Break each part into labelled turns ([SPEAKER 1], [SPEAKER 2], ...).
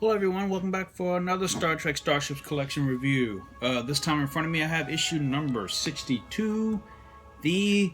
[SPEAKER 1] Hello everyone, welcome back for another Star Trek Starships collection review. This time in front of me I have issue number 62, the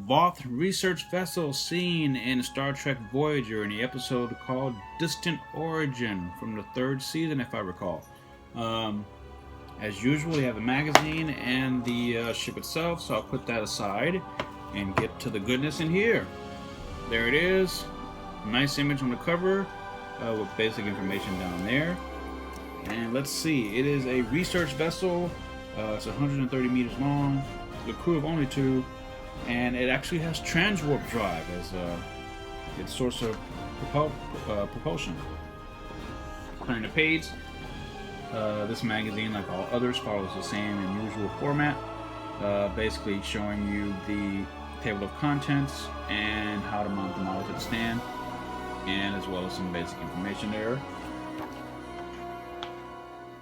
[SPEAKER 1] Voth Research Vessel seen in Star Trek Voyager in the episode called Distant Origin from the third season, if I recall. As usual, we have the magazine and the ship itself, so I'll put that aside and get to the goodness in here. There it is, nice image on the cover. With basic information down there. And let's see, it is a research vessel. It's 130 meters long, the crew of only 2, and it actually has transwarp drive as its source of propulsion. Turning the page, this magazine, like all others, follows the same and usual format, basically showing you the table of contents and how to mount the model to the stand, and as well as some basic information there.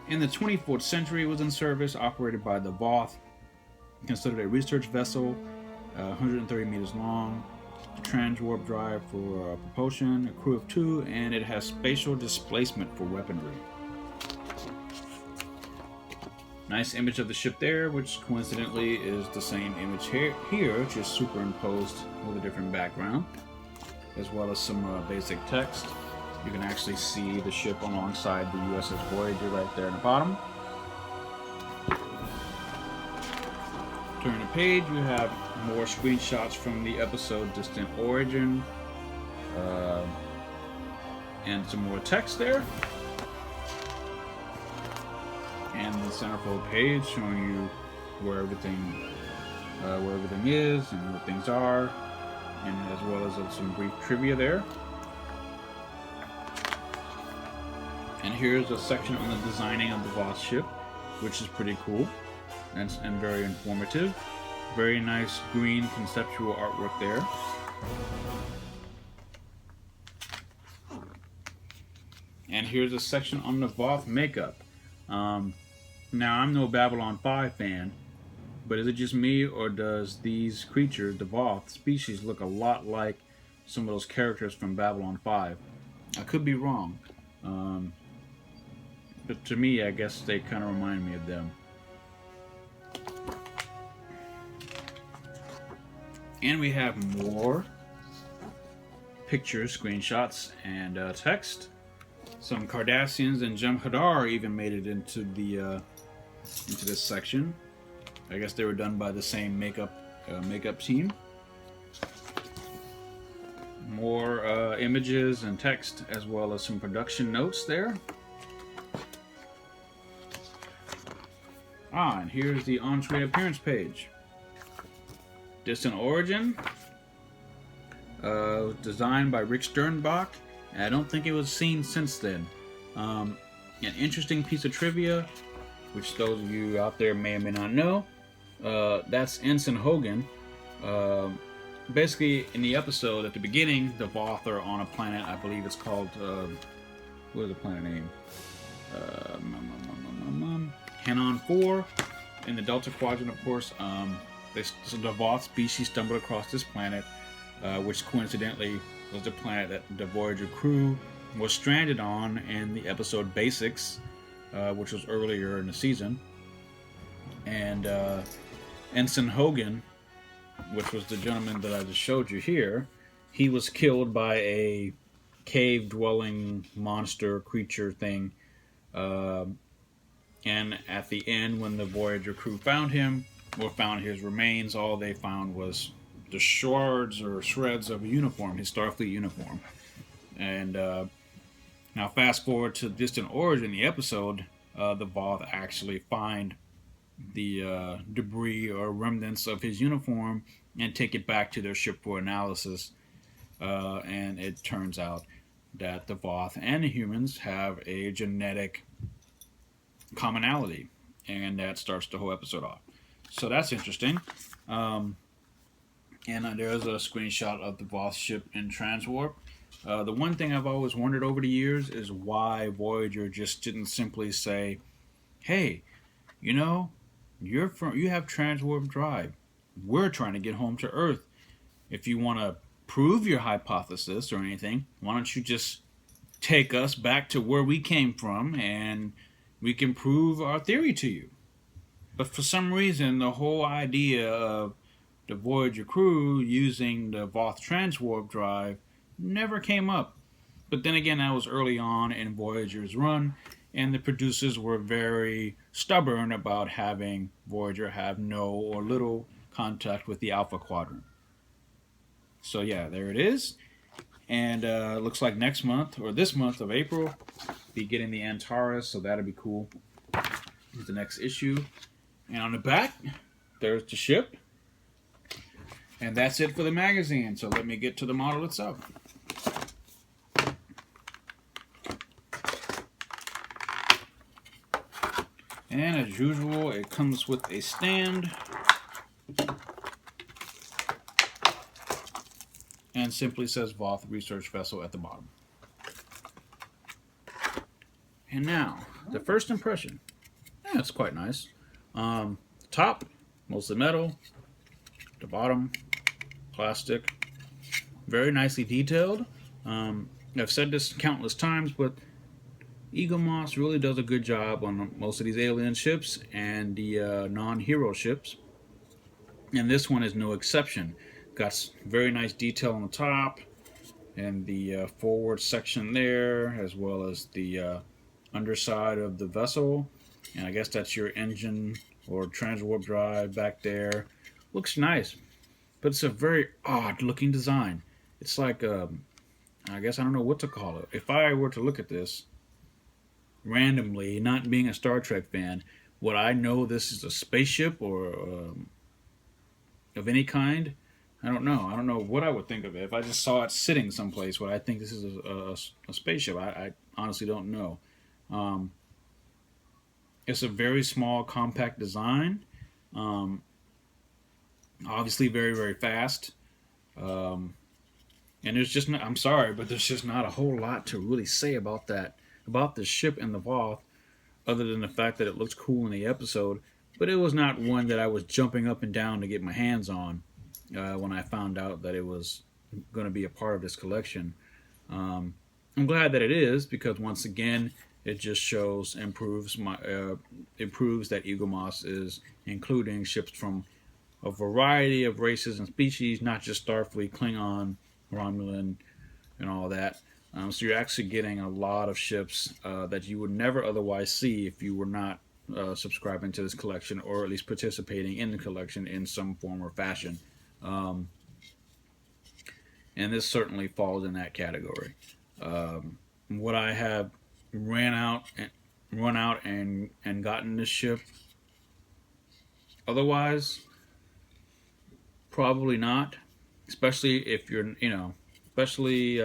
[SPEAKER 1] In the 24th century, it was in service, operated by the Voth, considered a research vessel, 130 meters long, transwarp drive for propulsion, a crew of 2, and it has spatial displacement for weaponry. Nice image of the ship there, which coincidentally is the same image here, just superimposed with a different background, as well as some basic text. You can actually see the ship alongside the USS Voyager right there in the bottom. Turning the page, you have more screenshots from the episode Distant Origin, and some more text there. And the centerfold page showing you where everything is and what things are, and as well as some brief trivia there. And here's a section on the designing of the Voth ship, which is pretty cool and very informative. Very nice green conceptual artwork there. And here's a section on the Voth makeup. Now, I'm no Babylon 5 fan, but is it just me, or does these creatures, the Voth species, look a lot like some of those characters from Babylon 5? I could be wrong, but to me, I guess they kind of remind me of them. And we have more pictures, screenshots, and text. Some Cardassians and Jem'Hadar even made it into this section. I guess they were done by the same makeup team. More images and text, as well as some production notes there. And here's the on-screen appearance page. Distant Origin, designed by Rick Sternbach, and I don't think it was seen since then. An interesting piece of trivia, which those of you out there may or may not know, that's Ensign Hogan. Basically, in the episode at the beginning, the Voth are on a planet, I believe it's called, what is the planet name? Hanon 4, in the Delta Quadrant, of course. So the Voth species stumbled across this planet, which coincidentally was the planet that the Voyager crew was stranded on in the episode Basics, which was earlier in the season. And Ensign Hogan, which was the gentleman that I just showed you here, he was killed by a cave-dwelling monster creature thing. And at the end, when the Voyager crew found him, or found his remains, all they found was the shards or shreds of a uniform, his Starfleet uniform. And now fast forward to Distant Origin, the episode, the Voth actually find the debris or remnants of his uniform and take it back to their ship for analysis. And it turns out that the Voth and the humans have a genetic commonality, and that starts the whole episode off. So that's interesting. And there's a screenshot of the Voth ship in transwarp. The one thing I've always wondered over the years is why Voyager just didn't simply say, "Hey, you know, you have transwarp drive. We're trying to get home to Earth. If you want to prove your hypothesis or anything, why don't you just take us back to where we came from, and we can prove our theory to you. But for some reason, the whole idea of the Voyager crew using the Voth transwarp drive never came up. But then again, that was early on in Voyager's run, and the producers were very stubborn about having Voyager have no or little contact with the Alpha Quadrant. So yeah, there it is. And looks like next month, or this month of April, be getting the Antares, so that'll be cool. Here's the next issue. And on the back, there's the ship. And that's it for the magazine. So let me get to the model itself. And as usual, it comes with a stand. And simply says Voth Research Vessel at the bottom. And now, the first impression. Yeah, it's quite nice. Top, mostly metal. The bottom, plastic. Very nicely detailed. I've said this countless times, but Eaglemoss really does a good job on most of these alien ships and the non-hero ships. And this one is no exception. Got very nice detail on the top and the forward section there, as well as the underside of the vessel. And I guess that's your engine or transwarp drive back there. Looks nice, but it's a very odd looking design. It's like, I guess I don't know what to call it. If I were to look at this randomly, not being a Star Trek fan, would I know this is a spaceship or of any kind? I don't know. I don't know what I would think of it. If I just saw it sitting someplace, would I think this is a spaceship? I honestly don't know. It's a very small, compact design. Obviously very, very fast. And there's just not, I'm sorry, but there's just not a whole lot to really say about that, about the ship and the Voth, other than the fact that it looks cool in the episode. But it was not one that I was jumping up and down to get my hands on when I found out that it was going to be a part of this collection. I'm glad that it is, because once again, it just shows, improves that Eaglemoss is including ships from a variety of races and species, not just Starfleet, Klingon, Romulan, and all that. So you're actually getting a lot of ships that you would never otherwise see if you were not subscribing to this collection, or at least participating in the collection in some form or fashion. And this certainly falls in that category. Would I have run out and gotten this ship otherwise? Probably not. Especially if you're, especially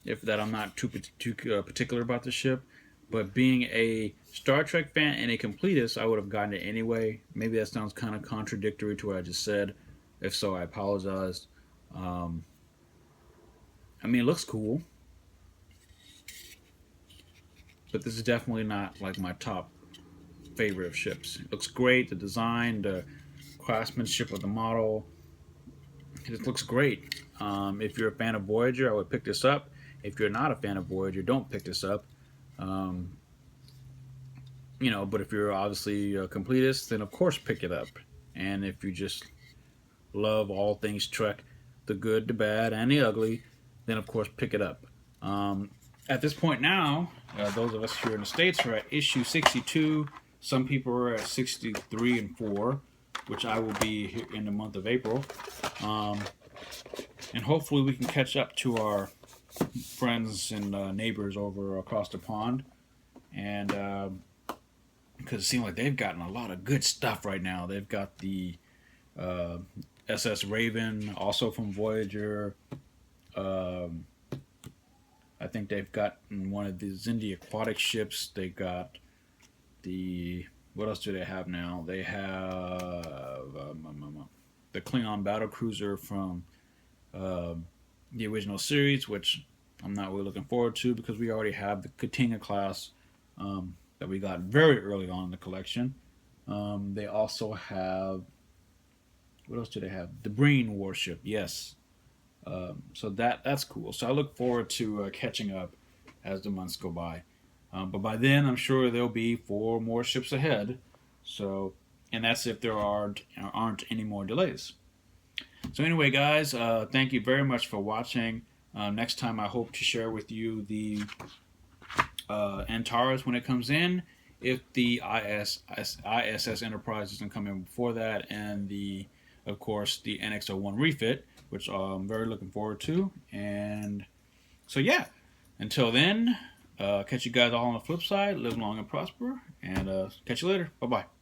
[SPEAKER 1] if that I'm not too particular about the ship. But being a Star Trek fan and a completist, I would have gotten it anyway. Maybe that sounds kind of contradictory to what I just said. If so, I apologize. I mean, it looks cool. But this is definitely not like my top favorite of ships. It looks great. The design, the craftsmanship of the model. It looks great. If you're a fan of Voyager, I would pick this up. If you're not a fan of Voyager, don't pick this up. But if you're obviously a completist, then of course pick it up. And if you just love all things Trek, the good, the bad, and the ugly, then of course pick it up. At this point now, those of us here in the States are at issue 62. Some people are at 63 and 4, which I will be here in the month of April. And hopefully we can catch up to our friends and neighbors over across the pond. And because it seems like they've gotten a lot of good stuff right now. They've got the SS Raven, also from Voyager. I think they've got one of the Xindi aquatic ships. They got the... What else do they have now? They have the Klingon battle cruiser from the original series, which I'm not really looking forward to because we already have the Katinga class that we got very early on in the collection. They also have... What else do they have? The Breen warship, yes. So that's cool. So I look forward to catching up as the months go by. But by then, I'm sure there'll be 4 more ships ahead. So, and that's if there aren't any more delays. So anyway, guys, thank you very much for watching. Next time, I hope to share with you the Antares when it comes in. If the ISS Enterprise doesn't come in before that, and of course, the NX-01 refit, which I'm very looking forward to. And so, yeah, until then, catch you guys all on the flip side. Live long and prosper, and catch you later. Bye bye.